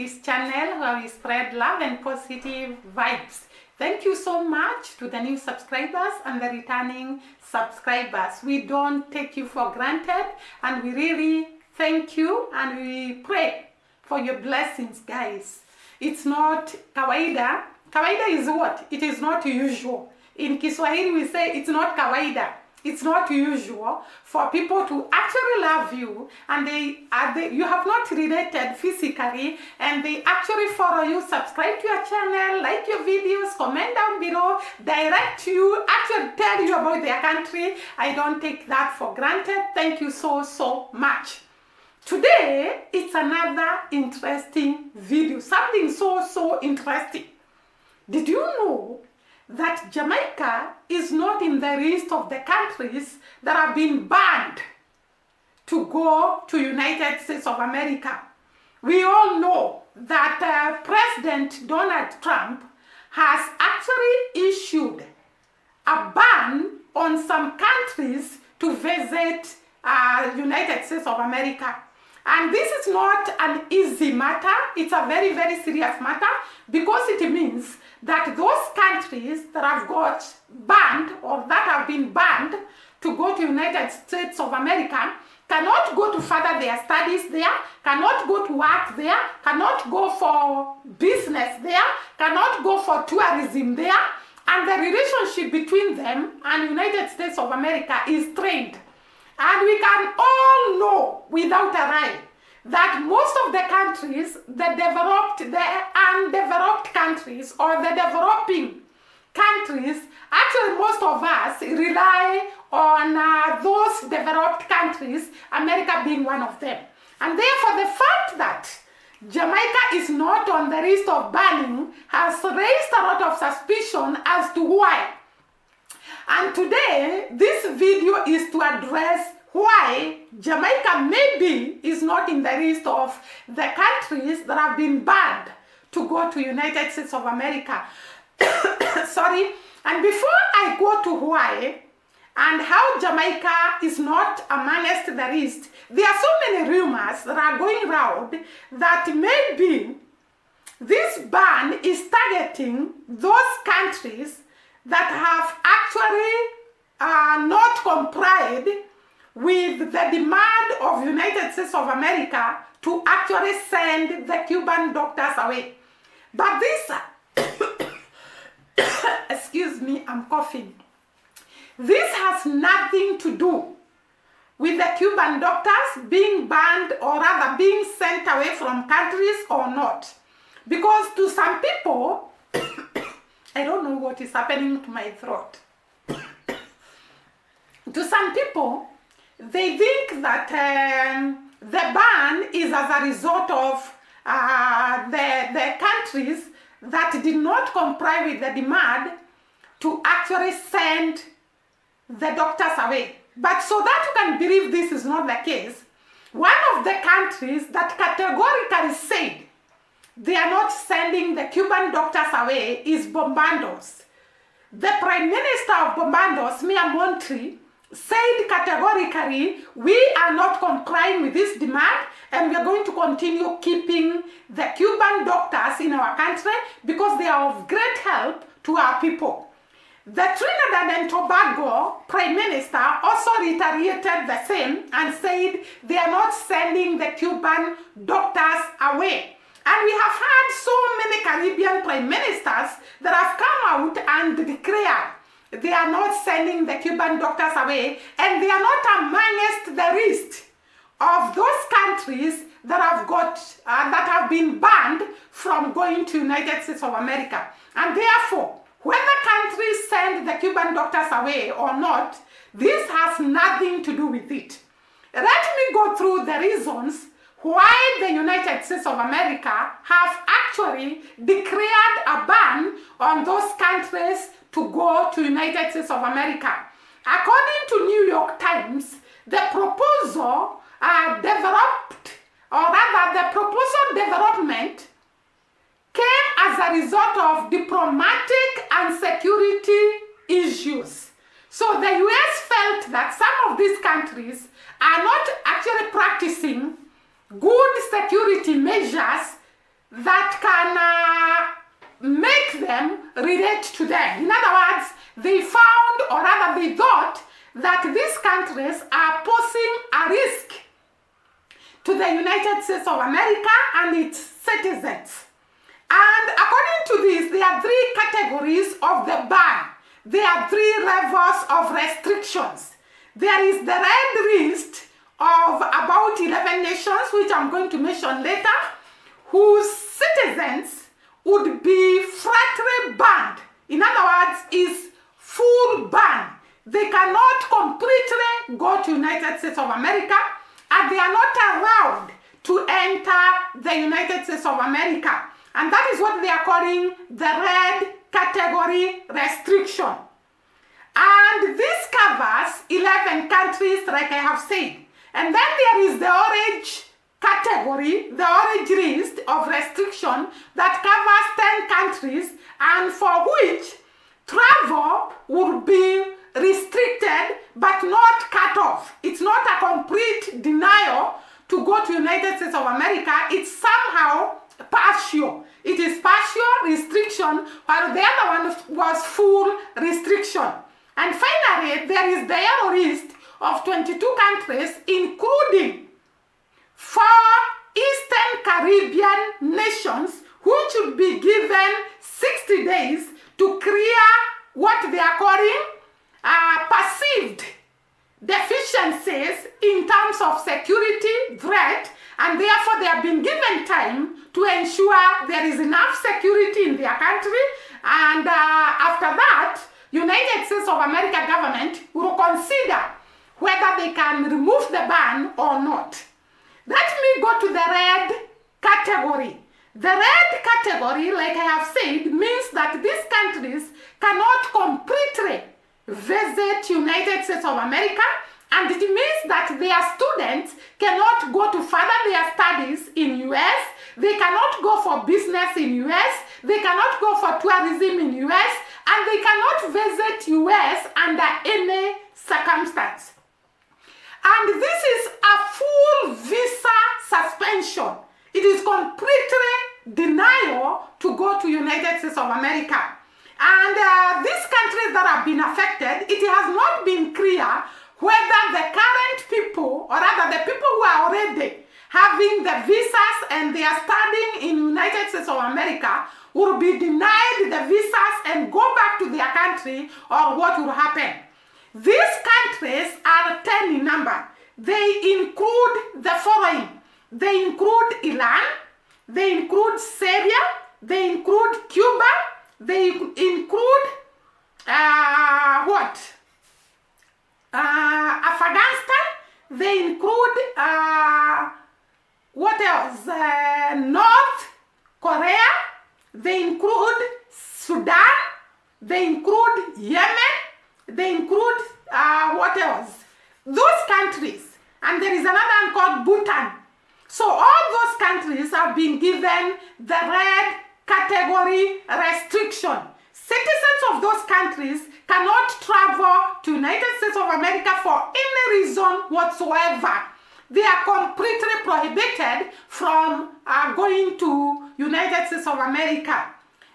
this channel where we spread love and positive vibes. Thank you so much to the new subscribers and the returning subscribers. We don't take you for granted, and we really thank you and we pray for your blessings, guys. It's not kawaida. Kawaida is what? It is not usual. In Kiswahili we say it's not kawaida. It's not usual for people to actually love you, and you have not related physically, and they actually follow you, subscribe to your channel, like your videos, comment down below, direct you, actually tell you about their country. I don't take that for granted. Thank you so much. Today, it's another interesting video. Something so interesting. Did you know that Jamaica is not in the list of the countries that have been banned to go to United States of America? We all know that President Donald Trump has actually issued a ban on some countries to visit United States of America. And this is not an easy matter. It's a very serious matter, because it means that those countries that have got banned or that have been banned to go to United States of America cannot go to further their studies there, cannot go to work there, cannot go for business there, cannot go for tourism there, and the relationship between them and United States of America is strained. And we can all know without a lie that most of the countries, the undeveloped countries, or the developing countries, actually most of us rely on those developed countries, America being one of them. And therefore the fact that Jamaica is not on the list of banning has raised a lot of suspicion as to why. And today, this video is to address why Jamaica maybe is not in the list of the countries that have been banned to go to United States of America. Sorry. And before I go to why and how Jamaica is not amongst the list, there are so many rumors that are going around that maybe this ban is targeting those countries that have actually not complied with the demand of United States of America to actually send the Cuban doctors away. But this, excuse me, I'm coughing. This has nothing to do with the Cuban doctors being banned, or rather being sent away from countries or not. Because to some people, I don't know what is happening to my throat. To some people, they think that the ban is as a result of the countries that did not comply with the demand to actually send the doctors away. But so that you can believe this is not the case, one of the countries that categorically said they are not sending the Cuban doctors away is Barbados. The Prime Minister of Barbados, Mia Montri, said categorically, we are not complying with this demand, and we are going to continue keeping the Cuban doctors in our country because they are of great help to our people. The Trinidad and Tobago Prime Minister also reiterated the same and said they are not sending the Cuban doctors away. And we have had so many Caribbean prime ministers that have come out and declared they are not sending the Cuban doctors away, and they are not amongst the list of those countries that have got that have been banned from going to United States of America. And therefore, whether countries send the Cuban doctors away or not, this has nothing to do with it. Let me go through the reasons why the United States of America have actually declared a ban on those countries to go to United States of America. According to New York Times, the proposal development came as a result of diplomatic and security issues. So the US felt that some of these countries are not actually practicing good security measures that can make them relate to them. In other words, they found, or rather they thought, that these countries are posing a risk to the United States of America and its citizens. And according to this, there are three categories of the ban. There are three levels of restrictions. There is the red list of about 11 nations, which I'm going to mention later, whose citizens would be flatly banned. In other words, is full ban. They cannot completely go to United States of America, and they are not allowed to enter the United States of America. And that is what they are calling the red category restriction. And this covers 11 countries, like I have said. And then there is the orange category, the orange list of restriction that covers 10 countries, and for which travel would be restricted but not cut off. It's not a complete denial to go to United States of America. It's somehow partial. It is partial restriction, while the other one was full restriction. And finally, there is the yellow list of 22 countries, including 4 Eastern Caribbean nations, which should be given 60 days to clear what they are calling perceived deficiencies in terms of security threat, and therefore they have been given time to ensure there is enough security in their country. And after that, United States of America government will consider whether they can remove the ban or not. Let me go to the red category. The red category, like I have said, means that these countries cannot completely visit United States of America, and it means that their students cannot go to further their studies in US, they cannot go for business in US, they cannot go for tourism in US, and they cannot visit US under any circumstance. And this is a full visa suspension. It is completely denial to go to United States of America. And these countries that have been affected, it has not been clear whether the current people, or rather the people who are already having the visas and they are studying in United States of America, will be denied the visas and go back to their country, or what will happen. These countries are 10 in number. They include the following. They include Iran, they include Syria, they include Cuba, they include Afghanistan, they include what else? North Korea, they include Sudan, they include Yemen, they include what else? Those countries. And there is another one called Bhutan. So all those countries have been given the red category restriction. Citizens of those countries cannot travel to United States of America for any reason whatsoever. They are completely prohibited from going to United States of America.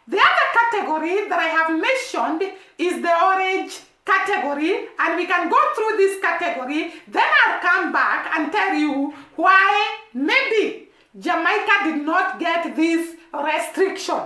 The other category that I have mentioned is the orange category, and we can go through this category, then I'll come back and tell you why maybe Jamaica did not get this restriction.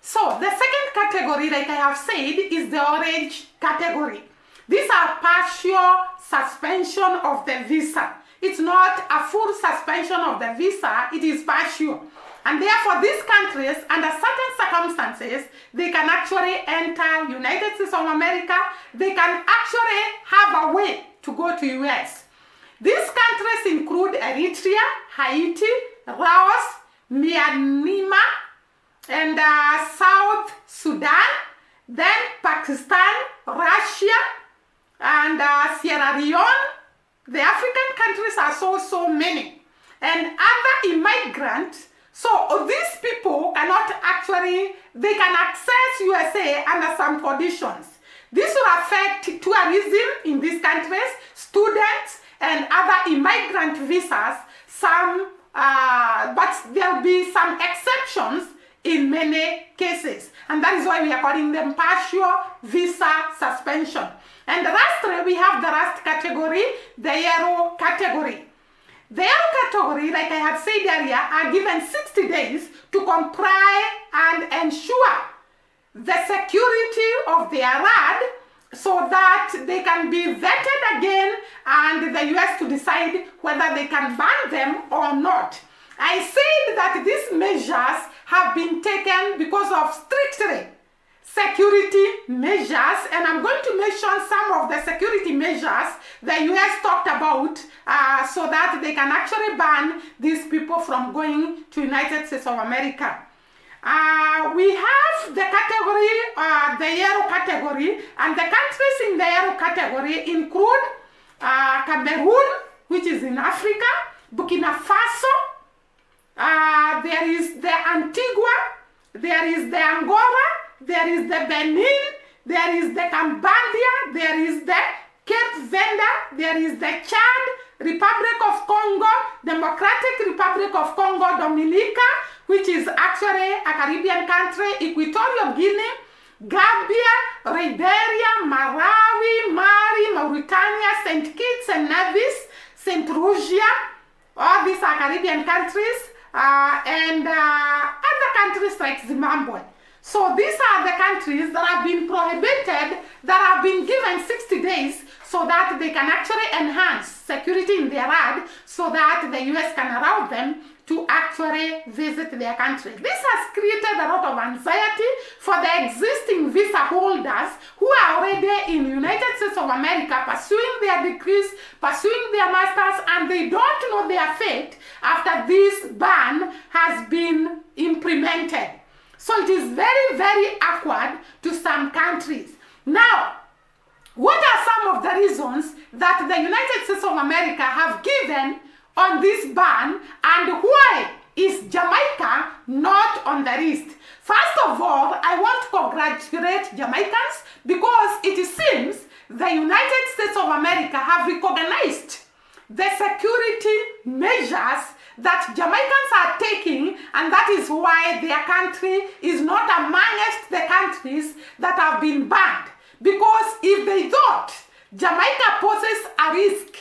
So the second category, like I have said, is the orange category. These are partial suspension of the visa. It's not a full suspension of the visa, it is partial. And therefore, these countries, under certain circumstances, they can actually enter United States of America. They can actually have a way to go to US. These countries include Eritrea, Haiti, Laos, Myanmar, and South Sudan, then Pakistan, Russia, and Sierra Leone. The African countries are so many. And other immigrants. So these people cannot actually, they can access USA under some conditions. This will affect tourism in these countries, students, and other immigrant visas. Some but there'll be some exceptions in many cases. And that is why we are calling them partial visa suspension. And lastly, we have the last category, the yellow category. The yellow category, like I had said earlier, are given 60 days to comply and ensure the security of their land so that they can be vetted again and the US to decide whether they can ban them or not. I said that these measures have been taken because of strictly security measures, and I'm going to mention some of the security measures the US talked about so that they can actually ban these people from going to United States of America. We have the category, the yellow category, and the countries in the yellow category include Cameroon, which is in Africa, Burkina Faso, there is the Antigua, there is the Angola, there is the Benin, there is the Cambodia, there is the Cape Verde, there is the Chad, Republic of Congo, Democratic Republic of Congo, Dominica, which is actually a Caribbean country, Equatorial Guinea, Gambia, Liberia, Malawi, Mali, Mauritania, St. Kitts and Nevis, St. Lucia. All these are Caribbean countries, and other countries like Zimbabwe. So these are the countries that have been prohibited, that have been given 60 days so that they can actually enhance security in their land so that the US can allow them to actually visit their country. This has created a lot of anxiety for the existing visa holders who are already in the United States of America pursuing their degrees, pursuing their masters, and they don't know their fate after this ban has been implemented. So it is very, very awkward to some countries. Now, what are some of the reasons that the United States of America have given on this ban, and why is Jamaica not on the list? First of all, I want to congratulate Jamaicans because it seems the United States of America have recognized the security measures that Jamaicans are taking, and that is why their country is not amongst the countries that have been banned. Because if they thought Jamaica poses a risk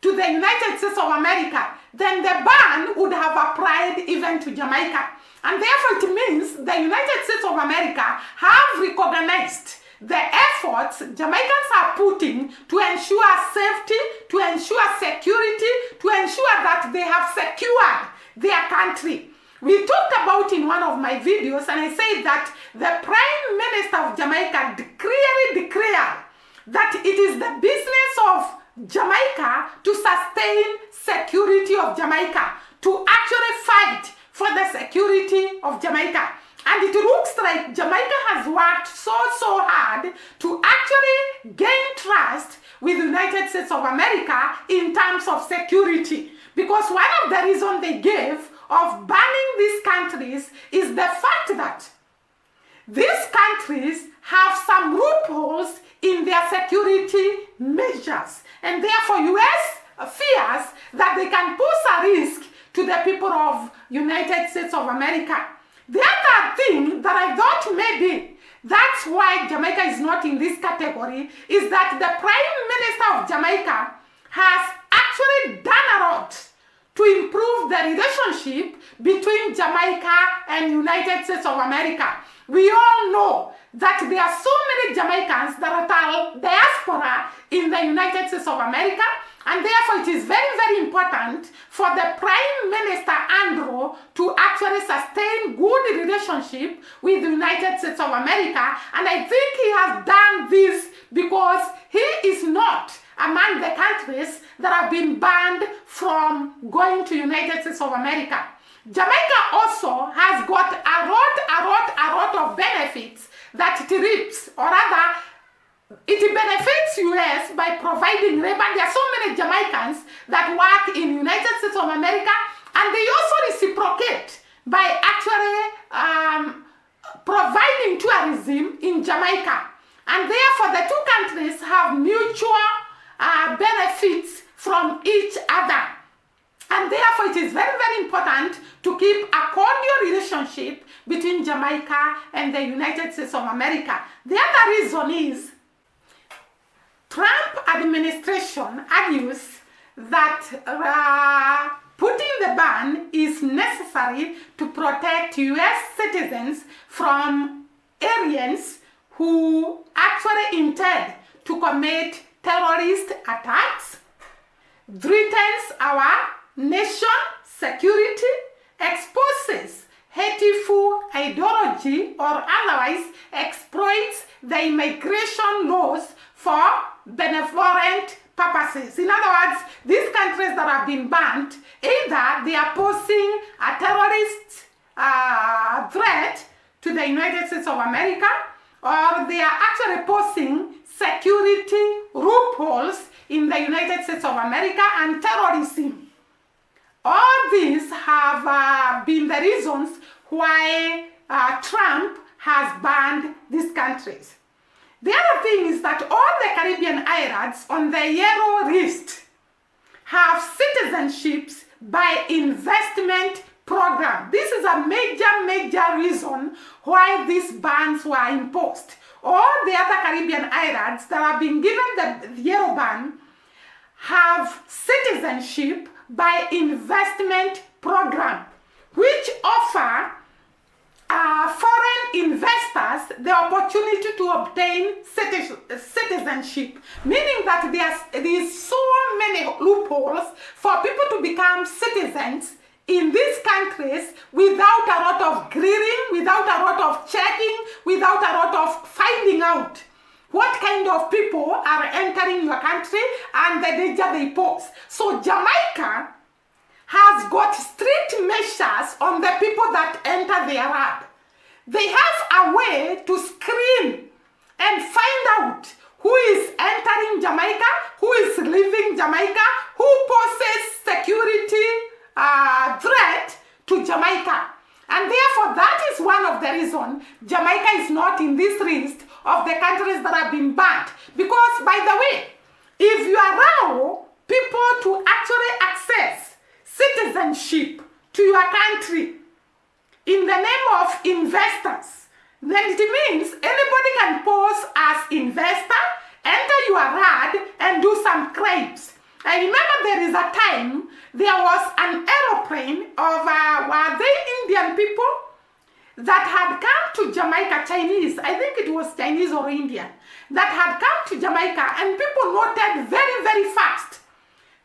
to the United States of America, then the ban would have applied even to Jamaica. And therefore it means the United States of America have recognized the efforts Jamaicans are putting to ensure safety, to ensure security, to ensure that they have secured their country. We talked about in one of my videos, and I said that the Prime Minister of Jamaica clearly declared that it is the business of Jamaica to sustain security of Jamaica, to actually fight for the security of Jamaica. And it looks like Jamaica has worked so hard to actually gain trust with the United States of America in terms of security. Because one of the reasons they gave of banning these countries is the fact that these countries have some loopholes in their security measures. And therefore US fears that they can pose a risk to the people of United States of America. The other thing that I thought maybe that's why Jamaica is not in this category is that the Prime Minister of Jamaica has actually done a lot to improve the relationship between Jamaica and United States of America. We all know that there are so many Jamaicans that are diaspora in the United States of America, and therefore it is very, very important for the Prime Minister Andrew to actually sustain good relationship with the United States of America, and I think he has done this because he is not among the countries that have been banned from going to United States of America. Jamaica also has got a lot of benefits that it reaps, or rather, it benefits US by providing labor. There are so many Jamaicans that work in United States of America, and they also reciprocate by actually providing tourism in Jamaica. And therefore, the two countries have mutual benefits from each other. And therefore, it is very, very important to keep a cordial relationship between Jamaica and the United States of America. The other reason is Trump administration argues that putting the ban is necessary to protect U.S. citizens from aliens who actually intend to commit terrorist attacks, threatens our nation security, exposes hateful ideology, or otherwise exploits the immigration laws for benevolent purposes. In other words, these countries that have been banned, either they are posing a terrorist threat to the United States of America, or they are actually posing security loopholes in the United States of America and terrorism. All these have been the reasons why Trump has banned these countries. The other thing is that all the Caribbean islands on the yellow list have citizenships by investment program. This is a major reason why these bans were imposed. All the other Caribbean islands that have been given the yellow ban have citizenship by investment program, which offer foreign investors the opportunity to obtain citizenship, meaning that there is so many loopholes for people to become citizens in these countries without a lot of grilling, without a lot of checking, without a lot of finding out what kind of people are entering your country and the danger they pose. So Jamaica has got strict measures on the people that enter their land. They have a way to screen and find out who is entering Jamaica, who is leaving Jamaica, who poses security threat to Jamaica. And therefore, that is one of the reasons Jamaica is not in this list of the countries that have been banned. Because, by the way, if you allow people to actually access citizenship to your country in the name of investors, then it means anybody can pose as investor, enter your land, and do some crimes. I remember there is a time there was an aeroplane of, were they Indian people that had come to Jamaica, Chinese, I think it was Chinese or Indian, that had come to Jamaica, and people noted very fast.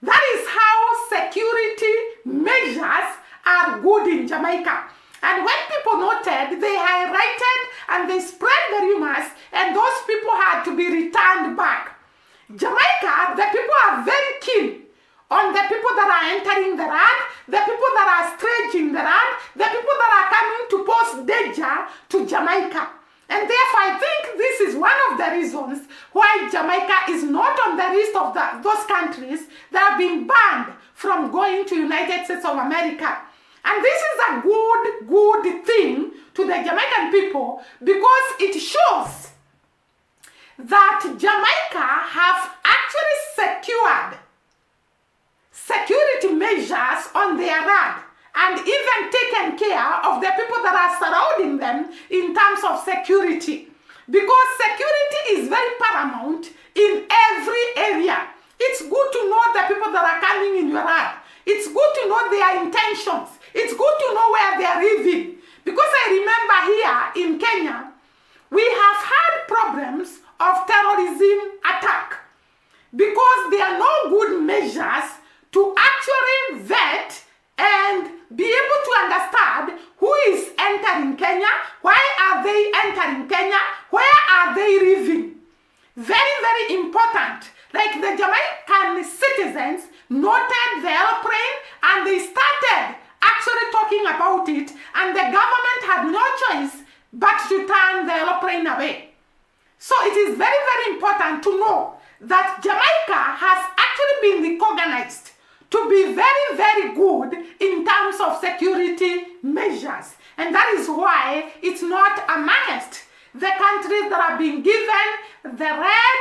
That is how security measures are good in Jamaica. And when people noted, they highlighted and they spread the rumors, and those people had to be returned back. Jamaica, the people are very keen on the people that are entering the land, the people that are stretching the land, the people that are coming to pose danger to Jamaica. And therefore, I think this is one of the reasons why Jamaica is not on the list of those countries that have been banned from going to United States of America. And this is a good thing to the Jamaican people, because it shows that Jamaica have actually secured security measures on their land and even taken care of the people that are surrounding them in terms of security. Because security is very paramount in every area. It's good to know the people that are coming in your land. It's good to know their intentions. It's good to know where they are living. Because I remember here in Kenya, we have had problems of terrorism attack because there are no good measures to actually vet and be able to understand who is entering Kenya, why are they entering Kenya, where are they living. Very important. Like the Jamaican citizens noted the airplane and they started actually talking about it, and the government had no choice but to turn the airplane away. So it is very important to know that Jamaica has actually been recognized to be very good in terms of security measures. And that is why it's not amongst the countries that are being given the red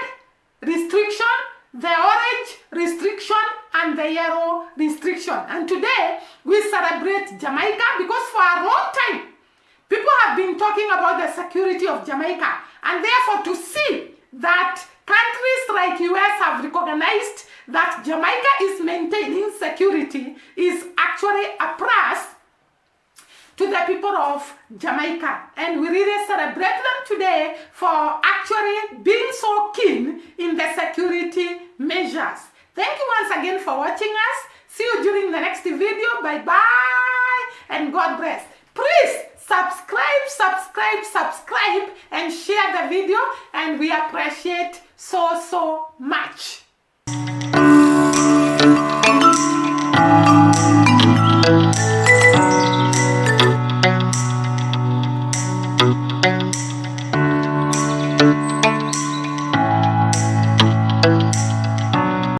restriction, the orange restriction and the yellow restriction. And today we celebrate Jamaica because for a long time people have been talking about the security of Jamaica, and therefore to see that countries like US have recognized that Jamaica is maintaining security is actually a plus to the people of Jamaica, and we really celebrate them today for actually being so keen in the security measures. Thank you once again for watching us. See you during the next video. Bye bye and God bless. Please subscribe and share the video, and we appreciate so much.